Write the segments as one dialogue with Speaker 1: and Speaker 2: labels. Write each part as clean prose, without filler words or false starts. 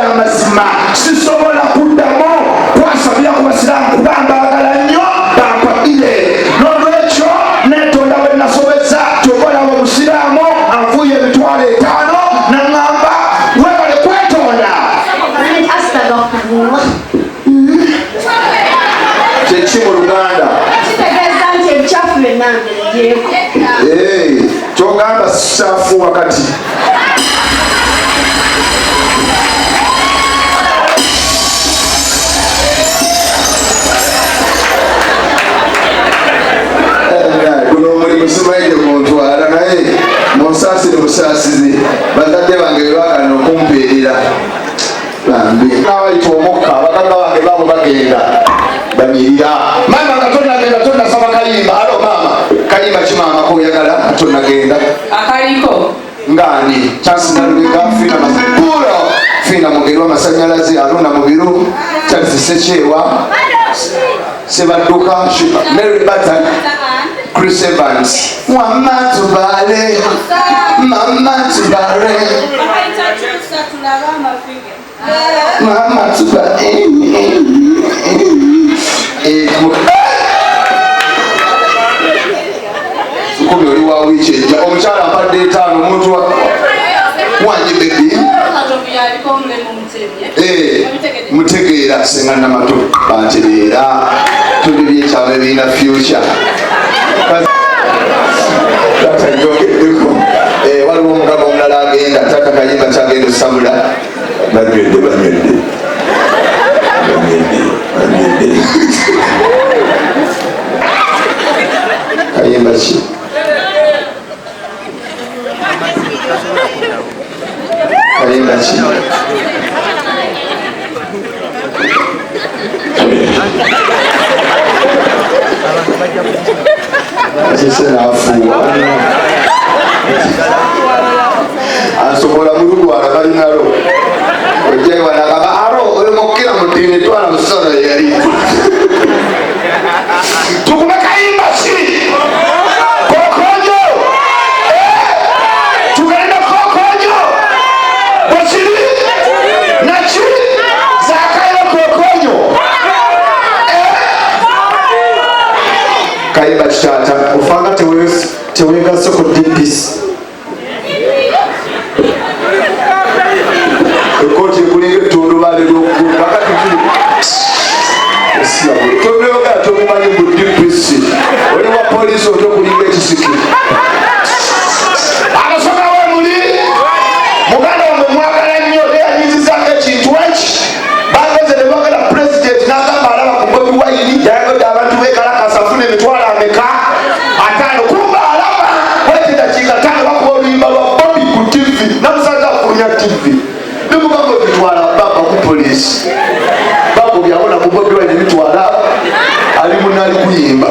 Speaker 1: y'amazima sisobola kuddamu twasabira ku basiraamu kubanga bagala nnyo bampabire n'olwekyo netonda bwe nasobeza tobolaba omusiraamu anfuuye emitwalo 5 naŋŋamba webale kwetonda kyeki mu Luganda kyogamba kikyafu wakati guno omulimu simaide kuntwala naye munsasire busaasizi bazadde bange bebagana okumpeerera bambi nabayita omukka baganda bange babo bagenda banyirira mama katonagenda tonasaba kayimba alo mama kayimba kimama koyagala katonagenda
Speaker 2: akaliko
Speaker 1: ngani kyasinalubika fina masipuro fina mugeri w'amasanyalaze alunda mubiru kyalisesekyewa sebadduka Mary Batan Chris Evans mama tubale mama tubale mama tubale kubi oli wa wiikyeja omukyala ampadde 5 omuntu wanje bebi mutegeera senga namato bantereera tuli byekyalo ebiina future waliwo omugaga omulala agenda taka kayimba kyagenda osabula banywedde kayimba ki kayimba ki asesenafuwa ansobola mulugwala balinalo ojewanagaba aro olimokira mudini twala musoro yali tukume kayimba ki kokonyo tugenda kokonyo bwekiri naki zakayo kokonyo kayimba kitata ofanga tewegase ku dipisi ekoti ekulinga ettundubale lyokukakati tobeogala tomumanyi mu dipisi oli wa polisi otokulinga ekisiki abasoma wemuli muganda wamwe mwagala nnyo eyanyizizanga ekintu eki bageze ne bagala pulezidenti n'agamba alaba ku bobi wayini yayagodde abantu bekalakasa afuna emitwalo ameka 5 kumba alaba wete dakiika 5 bakuba oluyimba lwa bobi ku tv namusaza afulumya tv nimugamba ebitwala baba ku polisi bakubyabona ku bobi wayini bitwala ali munali kuyimba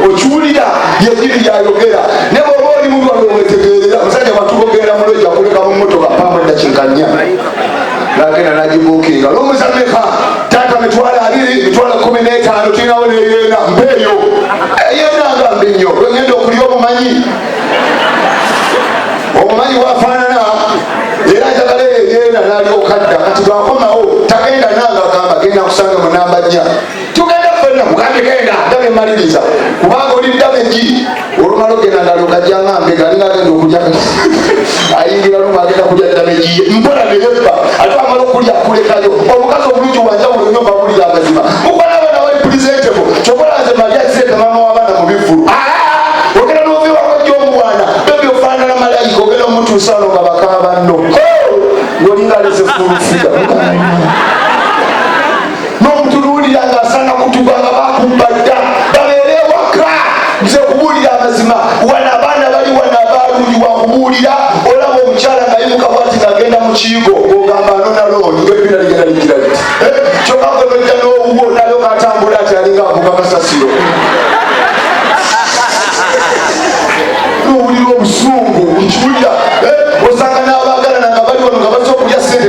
Speaker 1: okiwulira yegiri yayogera ne bwoba oli mulwange wetegerera musajja batubogera mulo jakuleka mu motoka pamba edakinkanya nagenda nagibuukinga lomuzameka tata mitwalo 2 mitwalo 15 tulinawo neyeena mpeeyo eyeenanga mbi nnyo wegenda okulya omumanyi wafaanana era njagala eyeena nalyokadda kati bwakomawo tagenda nanga agamba genda kusanga munamba 4 tugenda fenna mugambe genda ndabe emaliriza kubanga oli dameji olumala ogenda ndalokajjanga mbega alinga agenda okulya ayingira lumu agenda kulya dameji mpola neyebba ate amala okulya kulekayo omukazi obulungi wanjawulo nnyo bawulira amazima mukola abaana bali presentable kyokolaze malyasente mama w'abaana mu bivulu ogenda n'oviwakojja omubwana bebyofaanana malayika ogenda omutuusaano nga bakaba nno ngolinga alese fulufida n'omutuluulira ng'asaana kutuganga bakumbadda babeere ewaka nze kubuulira amazima wana abaana bali wana abaalungi wakubuulira olaba omukyala ngayimuka bwati ng'agenda mu kiyigo ogamba anonalooni ng'ebina ligenda ligira liti kyokka gonojja n'owuwo nayo katambula ati alinga avuga kasasiro n'owulira obusungu nkiwulira osanga n'abaagalana nga bali wano nga bazza okulya sente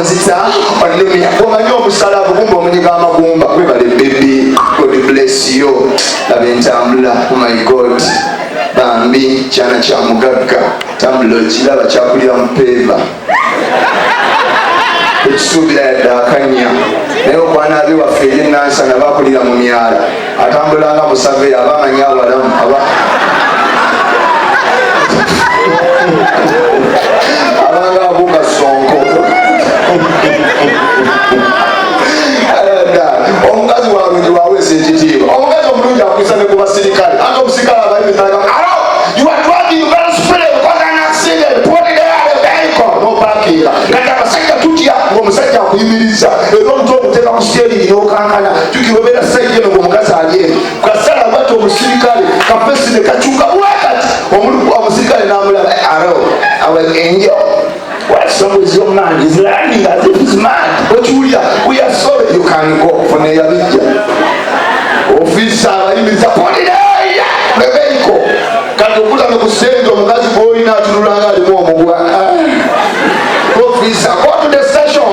Speaker 1: onzita onumya omanyi omusalavu gumba omunyiga amagumba webale baby God bless you laba entambula oh my God bambi kyana kya mugagga tambula okiraba kyakulya mupeeva ekisuubira yadde akanya naye okwana abe waffe eryennansana bakulira mu myala atambulanga musaveera abamanyi abalamu abanga abuuka sonko omukazi walungi waweesa ekitiibwa omukazi omulungi akwisa ne ku basirikale ate omusirikale abayimizaaga you are driving very speed because an accident put it there the vehicle no parking kati abasajja tutya ng'omusajja akuyimiriza era omuto okuteeka ku steering n'okankana tukiwebera sayidi eno ng'omukazi ali eno kasala bwati omusirikale kafesi ne kakyuka bwakati omusirikale n'amulaba aro awe enjo what's wrong with your man? He's learning as if he's mad. But Julia, we are sorry. You can go for Neyavija. Officer, I mean, supported the vehicle. Can you put on the stage of that boy now to run the woman? Officer, go to the station.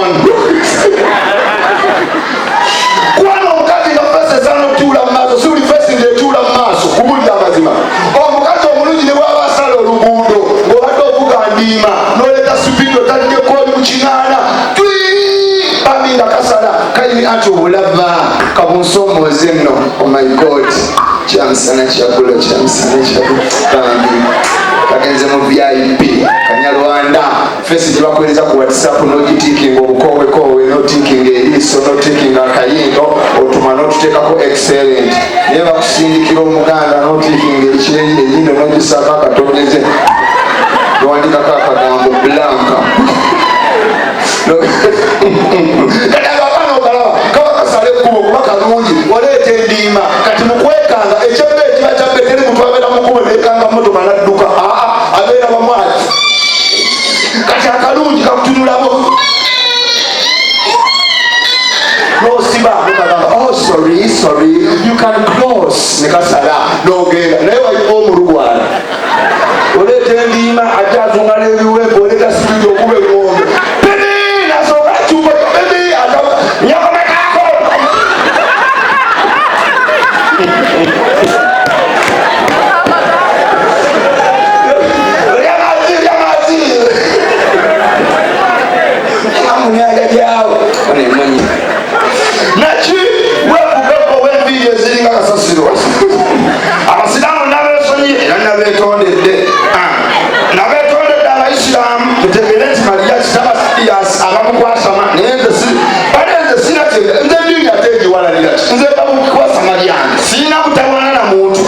Speaker 1: One of the first son of Tula Maso, so facing the Tula Maso, who would have Mazima. Oh, Mukato Muluji, the Wabasalo Lubudo, go to Bugandima, no let us speak to that you call Muchinana. Bambi Nakasala, Kaini Acho Ulava, Kabunsomo Zeno, oh my God. Chamsana Kyakulya, Chamsana Kyakulya, Bambi. Kagenze mu VIP, Kanyarwanda. First tubakweza ku WhatsApp no gitikinga obukowekowe no tikinga eriiso no tikinga akayingo otuma no tuteekako excellent. Naye bakusindikira omuganda no tikinga ekireri enyino n'ogisaka akatongeze. Nowandikako akagambo blanka. Kati abaana okalaba kaba kasale ekkubo kuba kalungi oleeta endiima kati mukwekanga ekyebbe ekiba kyabbe teri muntu abeera mukubo neekanga motoka n'adduka abeera bamwaki kati akalungi kakutunulabo nosiba nokagamba oh sorry you can cross nekasala nogenda naye wayiwa omulugwala oleeta endiima ate azungala ebiwembe oleeta sipidi okuba engombe abasiramu nabetondedde abasiramu mutegere nti mariachi tabasirias abamukwasama naye nze sina nze ndingi ate egiwalalira ki nze bamukwasama lyange sina kutawana na muntu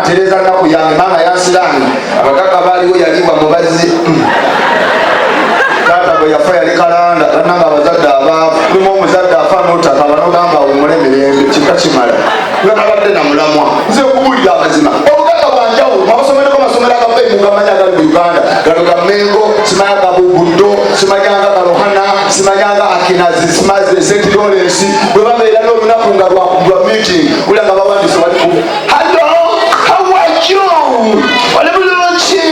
Speaker 1: tereza naku yange mama yansiramu abagagga baaliwo yalibwa mubazi taata bwe yafa yali kalanda tananga abazadde abaafu lumu omuzadde afa notaka banogamba wemule emirembe kika kimala nabadde namulamwa nze okuwulira amazima obugagga bwanjawulo abasomereko masomero agabaimu gamanyi agali mu uganda gano ga mengo simanyanga bubuddo simanyanga galohana simanyanga akinazi simaze st lawrence bwe babeera n'olunaku nga lwakugulwa meeting ulanga bawandise baliku hallo how are you ole bulungi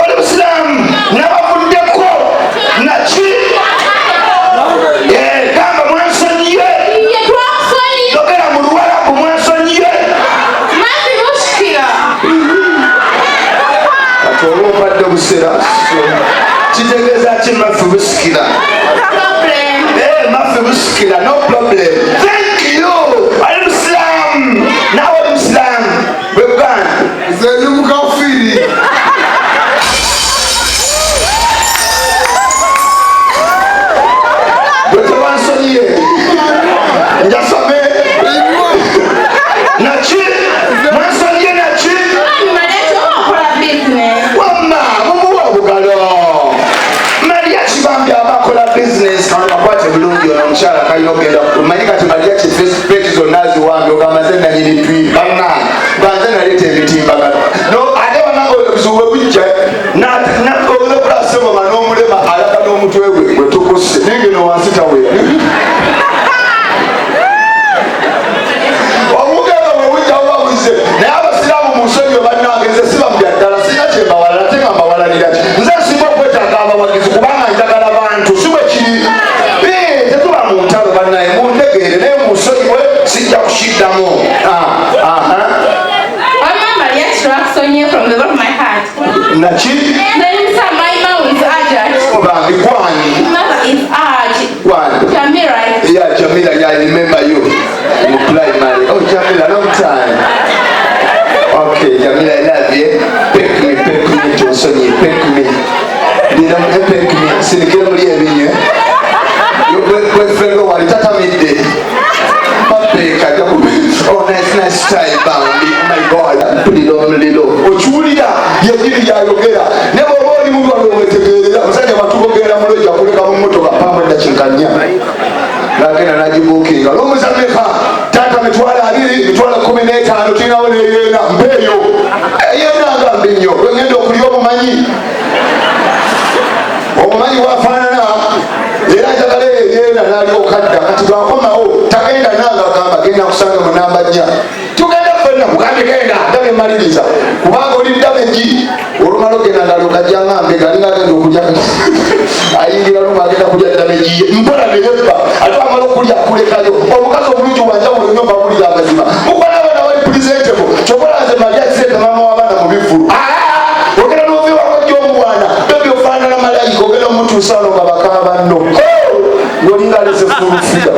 Speaker 1: ole busiramu nabavuddeko naki gamba mwansonyiwe yogera mu luwalabu mwansonyiwe kati olwo obadde busera kitegeeza ki maffe busikira maffe busikira no problem thank you ali musiramu nawe oli musiramu bwegana zeni mukafiri bwetebansonyiye njasame naki mwansonyiye naki wamma mumuwa obugalo mariachi bambi abakola business kano bakwate bulungi ono omukyala kalina okgenda omanyi kati mariachi peti zonna ziwambi ogamaze nanyini twi banna banze naleeta ebitimbagano ate bananga obuzibu bwe bujja obulebulaseboma n'omulema alaga n'omutwe gwe gwe tukuse nengeno wansi tawera obugendo bwe bujja bubabuze naye abasiraamu mu nsonyi bannange nze sibamulya ddala sina kyembawalala te nga mbawalalira ki nze nsinga okwetaaga abawagizi kubanga njagala bantu si bwe kiri
Speaker 2: munsonyiwe from the bottom of my heart.
Speaker 1: Nachi?
Speaker 2: My mom is urgent. Mother is urgent. Jamila.
Speaker 1: Yeah, Jamila, yeah, I remember you. You primary. Oh, Jamila, long time. Okay, Jamila, I love you. Pick me, Johnson, pick me. You don't pick me. Sinikira muri ebinye. You went fellow wali tata midday. Oh, nice style, Bambi. Oh my God, put it on the low. Ochulia, yejiri ya yogera. Never body move on with the Musanya Matugera Moloja, Kulikamoto, Pama, the Chinkanya. Lakini anajibukinga lomuzameka tata mitwala abiri mitwala 15 tutina wale yena mbeyo yena ngambinyo wengendo kuliyo mumanyi omumanyi wafanana era njagala yena nali okadda kati bakomawo tagenda nanga gamba genda kusanga munamba nnya tugenda fenna mugambe genda ndabe maliriza kubanga oli dameji olumalo genda ndalo kajjanga mbe galinga genda okujja ayingira lumu agenda kujja dameji mpola nebeba ate amala okulya kulekayo omukazi omulungi wanjawulo nnyo bawulira amazima mukola abaana bali presentable kyokolanze malyakisente mama w'abaana mu bivulu ogenda n'oviwako gy'omwana bebi ofaanana malayika ogenda omutuusaano nga bakaba nno ng'olinga aleze fulufiga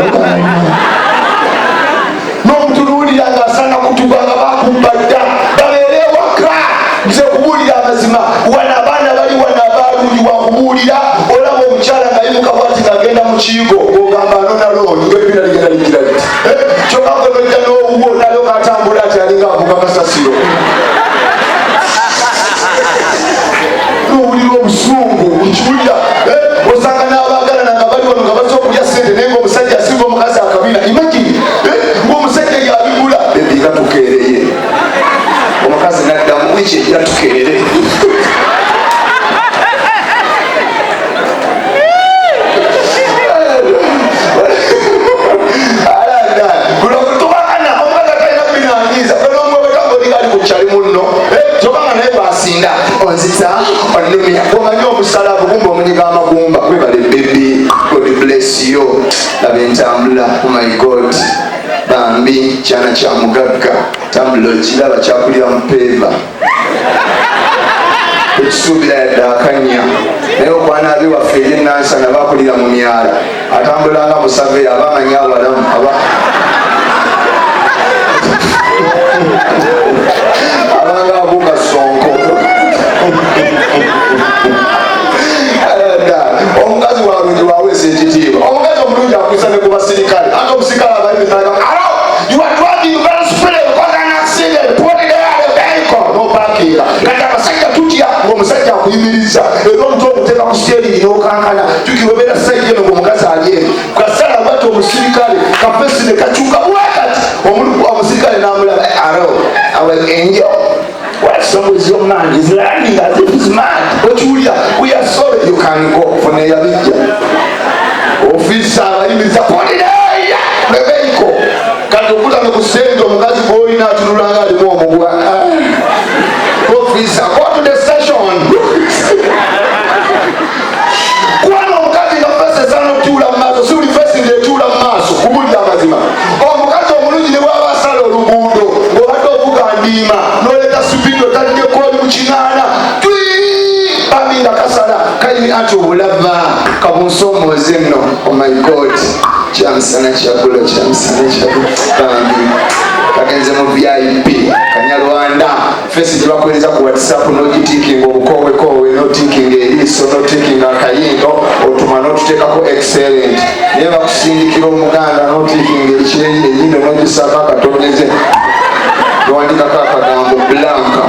Speaker 1: n'omutunuulira ng'asaana kutuga nga bakumba dda babeere ewaka nze kubuulira amazima wana abaana bali wana abaalungi wakubuulira olaba omukyala ngayimuka bwati ng'agenda mu kiyigo ogamba nonalooni ebina ligenda ligira liti kyokagonojja n'owuwo nayo katambula ati alinga avuga kasasiro n'owulira obusungu nkiwulira osanga n'abaagalana nga bali wano nga bazza okulya sente naye ng'omusajja asinga omukazi akabina imagine ng'omusajja yabigula bebiga tukeereye omukazi naddamu wiki ejja tukeere onzinda onzita onumya omanyi omusalavu gumba omunyiga amagumba webale bebi God bless you laba entambula oh my God bambi kyana kya mugagga tambula okiraba kyakulya mupeeva ekisuubira yadde akanya naye okwana abe waffe eyennansana bakulira mu myala atambulanga musaveya abamanyi abalamu abanga abuuka sonko omukazi walungi waweesa ekitiibwa omukazi omulungi akwisa ne ku basirikale ate omusirikale abalimizaaga alo you are driving very speedy because an accident put it there the vehicle no parking kati abasajja tutya ng'omusajja akuyimiriza era omutu okuteeka ku steeringi n'okankana tukiwebera sayidi eno ng'omukazi ali eno kasala bwati omusirikale kafesi ne kakyuka bwakati omusirikale n'amulaba alo our angel. What's up with your man? He's lying as if he's mad. But Julia, we are sorry. You can go for Nayabija. Officer, I mean, supported. The vehicle. Can you put on the same Mugazi boy now to Ranga the Momo? Officer, go to the station. One of Mugazi, the first son of Tula Maso, so the first in the Tula Maso, who would have Mazima. Oh, Mugazi, Muluji, the Wava Salo, Lubudo, Mohato Bugandima, no let us speak to that you call Muchinana. Baminda Kasala, Kaini Ato Bulava, Kabunsomo Zeno, oh my God. Chamsana kyakulya chamsana kyakulya kagenze mu VIP Kanyarwanda fesi gyebakoleza ku WhatsApp n'ogitikinga obukowekowe n'otikinga eriiso n'otikinga akayindo otuma n'otuteekako excellent naye bakusindikira omuganda n'otikinga ekinyindo n'ogisako akatongeze n'owandikako akagambo blanka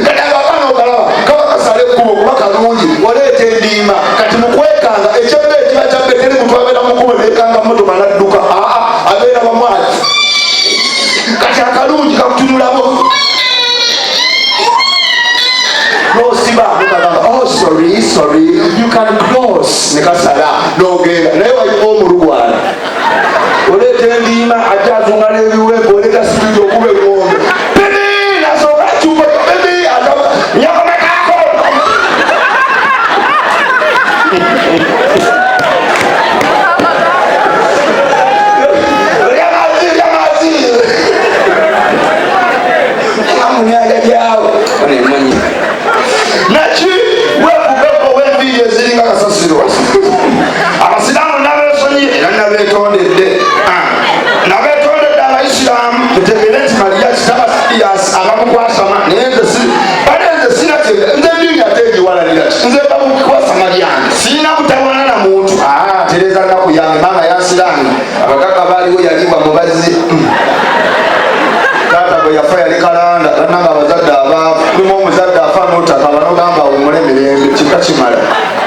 Speaker 1: kati abaana okalaba kaba kasala ekkubo kuba kalungi oleeta endiima kati mukwekanga ekyabbe ekiba kyabbe teri muntu abeera mukubo nekanga motoka nadduka abeera bamwaki kati akalungi kakutunulabo nosiba mukagamba oh sorry you can close nekasala nogenda naye wayiba omulugwana oleeta endiima ate azunga n'ebiwembe oleeta sibiri okuba engombe mubazi taata bwe yafa yali kalanda bananga abazadde abaafu lumu omuzadde afa n'otaka banogamba awumule emirembe kika kimala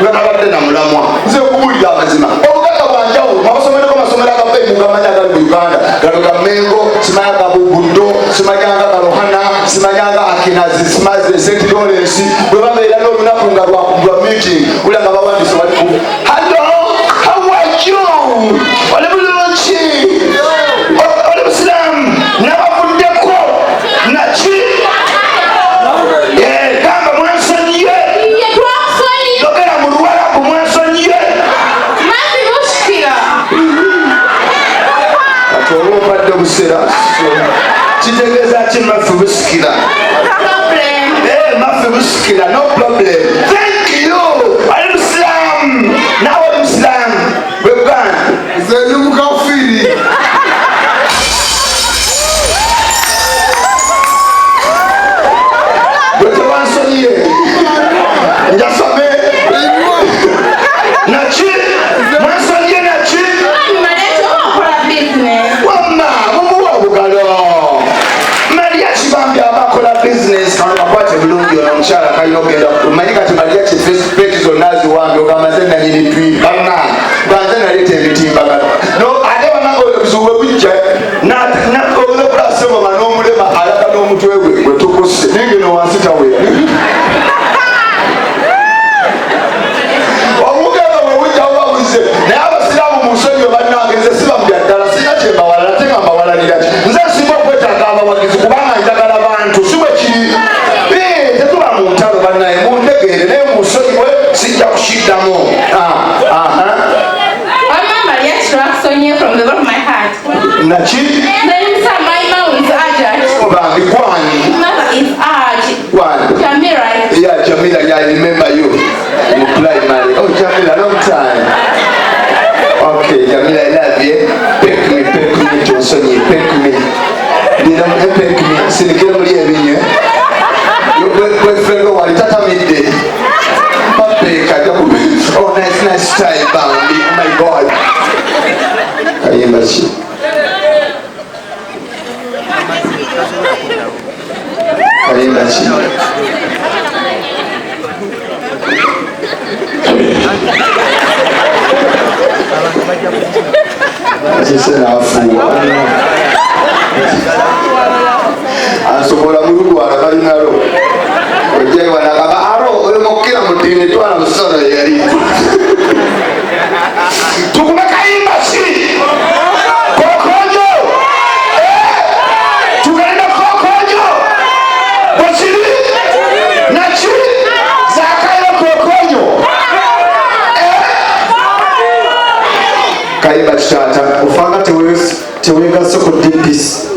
Speaker 1: nabadde namulamwa nze okubuulira amazima obugagga bwanjawulo mwabasomereko amasomero agabeemu gamanyi agali mu uganda galo ga mengo simanya ga buguddo simanyanga galohana simanyanga akinazi simaze sentidolensi bwe babeera n'olunaku nga lwakugwa meeting ulanga bawandisi baliku hello how are you oli bulungi oli musiramu nabavuddeko naki gamba mwansonyiwe yogera mu luwalabu mwansonyiwe kati oba obadde busera kitegeeza ki maffe busikira maffe busikira no problem thank you ali musiramu nawe oli musiramu bwegana zeni mukafiri bwetewansonyiye njasame naki mwansonyiye naki wamma mumuwa obugalo MARIACH bambi abakola bizinesi kano bakwate bulungi ono omukyala kalina okgenda manyi kati MARIACH feesibeki zonna ziwange ogamba ze nanyini twi bana banze naleeta emitimbagano ate bananga obuzibu bwe bujja onokulaseboma n'omulema alaga n'omutwe gwe gwe tukuse nengeno wansi tawera obugendo bwe bujja bubabuze naye abasiraamu mu nsonyi we bannange nze sibamubya ddala sina kyembawala nate nga mbawalanira ki nze nsinga okwetaaga abawagizi kubanga njagala bantu si bwe kiri tetuba mu ntalo bannaye muntegeere naye mu nsonyi we sijja kukiddamu naki obange gwani yeah, Jamila, yeah, I remember you in primary. Oh, Jamila, long time. Okay, Jamila, I love you. Peck me, Johnson, peck me. You don't peck me. See the girl here, you. Your boyfriend, what is that midday? Oh, nice style, Bambi. Oh my God. I remember you. I remember you. asobola mulugwala kalinalo ojaiwanagaba aro olimokukira mutini twala musono yali tukume kayimbasi kokonyo tugenda kokonyo bwekiri naki zakayo kokonyo kayimba kitata ofanga tewegase ku dpc